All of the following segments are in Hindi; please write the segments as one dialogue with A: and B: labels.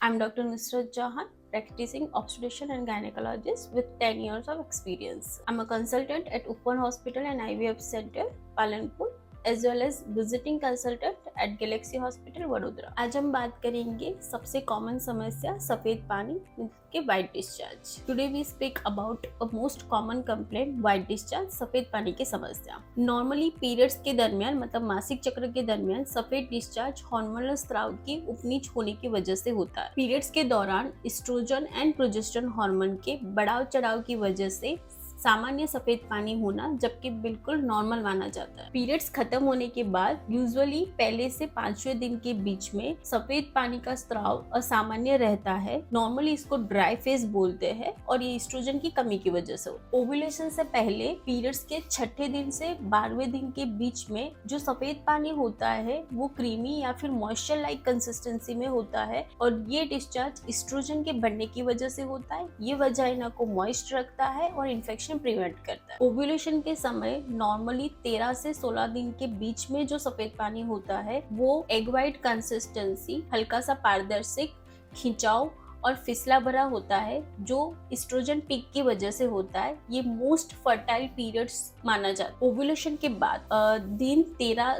A: I'm Dr. Nusrat Jahan, practicing obstetrician and gynecologist with 10 years of experience. I'm a consultant at Upon Hospital and IVF Center, Palanpur, as well as visiting consultant at Galaxy Hospital, Vadodara. आज हम बात करेंगे सबसे कॉमन समस्या सफेद पानी के white discharge. Today we speak about a most common complaint white discharge, सफेद पानी की समस्या। नॉर्मली पीरियड्स के दरमियान मतलब मासिक चक्र के दरमियान सफेद डिस्चार्ज हार्मोनल स्राव की उपनीच होने की वजह से होता है। पीरियड्स के दौरान एस्ट्रोजन एंड प्रोजेस्टेरोन हार्मोन के बढ़ाव चढ़ाव की वजह से सामान्य सफेद पानी होना जबकि बिल्कुल नॉर्मल माना जाता है। पीरियड्स खत्म होने के बाद यूजुअली पहले से 5वें दिन के बीच में सफेद पानी का स्राव असामान्य रहता है। नॉर्मली इसको ड्राई फेस बोलते हैं और ये एस्ट्रोजन की कमी की वजह से होता है। ओव्यूलेशन से पहले पीरियड्स के 6ठे दिन से 12वें दिन के बीच में जो सफेद पानी होता है वो क्रीमी या फिर मॉइस्चर लाइक कंसिस्टेंसी में होता है और ये डिस्चार्ज एस्ट्रोजन के बढ़ने की वजह से होता है। ये वजाइना को मॉइस्ट रखता है और इन्फेक्शन प्रिवेंट करता है। ओव्यूलेशन के समय नॉर्मली 13 से 16 दिन के बीच में जो सफेद पानी होता है वो एग व्हाइट कंसिस्टेंसी, हल्का सा पारदर्शिक, खिंचाव और फिसला भरा होता है जो एस्ट्रोजन पीक की वजह से होता है। ये मोस्ट फर्टाइल पीरियड्स माना जाता है। ओव्यूलेशन के बाद दिन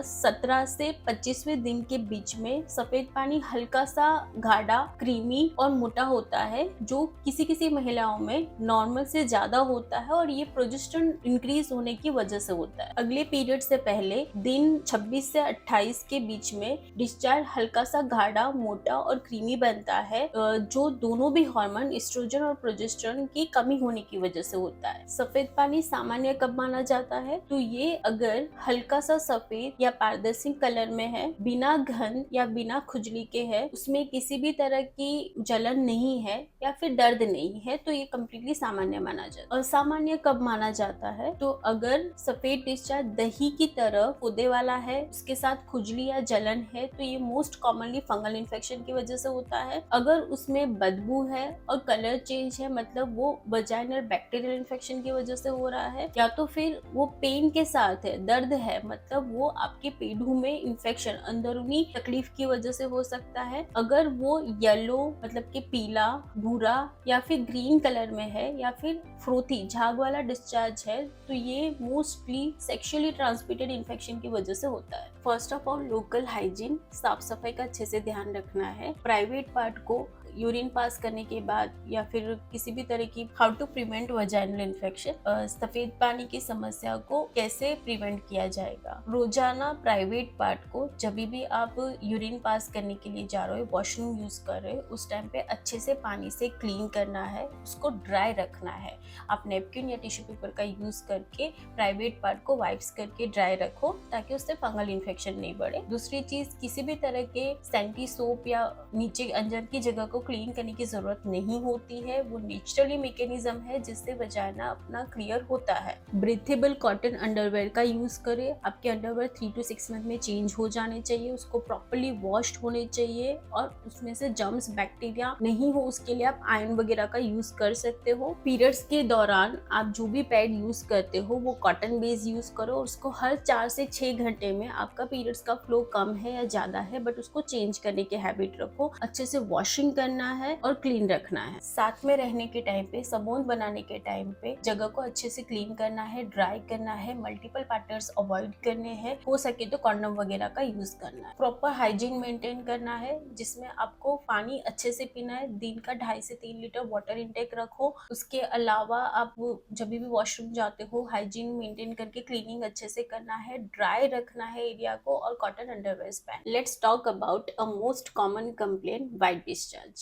A: 17 से 25वें दिन के बीच में सफेद पानी हल्का सा गाढ़ा, क्रीमी और मोटा होता है जो किसी किसी महिलाओं में नॉर्मल से ज्यादा होता है और ये प्रोजेस्टेरोन इंक्रीज होने की वजह से होता है। अगले पीरियड से पहले दिन 26 से 28 के बीच में डिस्चार्ज हल्का सा गाढ़ा, मोटा और क्रीमी बनता है जो दोनों भी हार्मोन एस्ट्रोजन और प्रोजेस्टेरोन की कमी होने की वजह से होता है। सफेद पानी सामान्य कब माना जाता है? तो ये अगर हल्का सा सफेद या पारदर्शी कलर में है, बिना घन या बिना खुजली के है, उसमें किसी भी तरह की जलन नहीं है या फिर दर्द नहीं है तो ये कम्प्लीटली सामान्य माना जाता है। असामान्य कब माना जाता है? तो अगर सफेद डिस्चार्ज दही की तरह पौधे वाला है, उसके साथ खुजली या जलन है तो ये मोस्ट कॉमनली फंगल इन्फेक्शन की वजह से होता है। अगर उसमें बदबू है और कलर चेंज है मतलब वो वजाइनल बैक्टीरियल इन्फेक्शन की वजह से हो रहा है, या तो फिर वो पेन के साथ है, दर्द है मतलब वो आपके पेड़ों में इन्फेक्शन, अंदरूनी तकलीफ की वजह से हो सकता है। अगर वो येलो मतलब कि पीला, भूरा या फिर ग्रीन कलर में है या फिर फ्रोथी झाग वाला डिस्चार्ज है तो ये मोस्टली सेक्सुअली ट्रांसमिटेड इन्फेक्शन की वजह से होता है। First of all local hygiene, साफ सफाई का अच्छे से ध्यान रखना है। प्राइवेट पार्ट को यूरिन पास करने के बाद या फिर किसी भी तरह की how to prevent vaginal infection, सफेद पानी की समस्या को कैसे प्रिवेंट किया जाएगा। रोजाना प्राइवेट पार्ट को जब भी आप यूरिन पास करने के लिए जा रहे हो, वॉशरूम यूज कर रहे हो, उस टाइम पे अच्छे से पानी से क्लीन करना है, उसको ड्राई रखना है। आप नेपकिन या टिश्यू पेपर का यूज करके प्राइवेट पार्ट को वाइप्स करके ड्राई रखो ताकि उससे फंगल इन्फेक्शन नहीं बढ़े। दूसरी चीज, किसी भी तरह के सैंटी सोप या नीचे अंदर की जगह को क्लीन करने की जरूरत नहीं होती है। वो नेचुरली मैकेनिज्म है जिससे वजाइना अपना क्लियर होता है। ब्रीथेबल कॉटन अंडरवेयर का यूज करें। आपके अंडरवेयर 3 to 6 मंथ में चेंज हो जाने चाहिए, उसको प्रॉपर्ली वॉश्ड होने चाहिए और उसमें से जर्म्स, बैक्टीरिया नहीं हो उसके लिए आप आयरन वगैरह का यूज कर सकते हो। पीरियड्स के दौरान आप जो भी पैड यूज करते हो वो कॉटन बेस यूज करो। उसको हर 4 से 6 घंटे में, आपका पीरियड्स का फ्लो कम है या ज्यादा है बट उसको चेंज करने की हैबिट रखो। अच्छे से वॉशिंग करना है और क्लीन रखना है। साथ में रहने के टाइम पे, सबून बनाने के टाइम पे जगह को अच्छे से क्लीन करना है, ड्राई करना है, मल्टीपल पार्टनर्स अवॉइड करने हैं, हो सके तो कंडोम वगैरह का यूज करना है। प्रॉपर हाइजीन मेंटेन करना है जिसमें आपको पानी अच्छे से पीना है। दिन का 2.5 से 3 लीटर वाटर इंटेक रखो। उसके अलावा आप जब भी वॉशरूम जाते हो हाइजीन मेंटेन करके क्लीनिंग अच्छे से करना है, ड्राई रखना है एरिया को और कॉटन अंडरवेयर पहन। Let's talk about a most common complaint, white discharge.